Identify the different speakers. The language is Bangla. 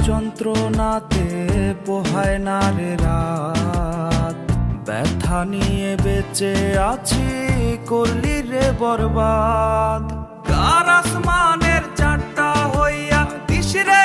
Speaker 1: যন্ত্রণাতে পোহায় না রে রাত, ব্যথা নিয়ে বেঁচে আছি করলি রে বরবাদ। কার আসমানের চারটা হইয়া দিস রে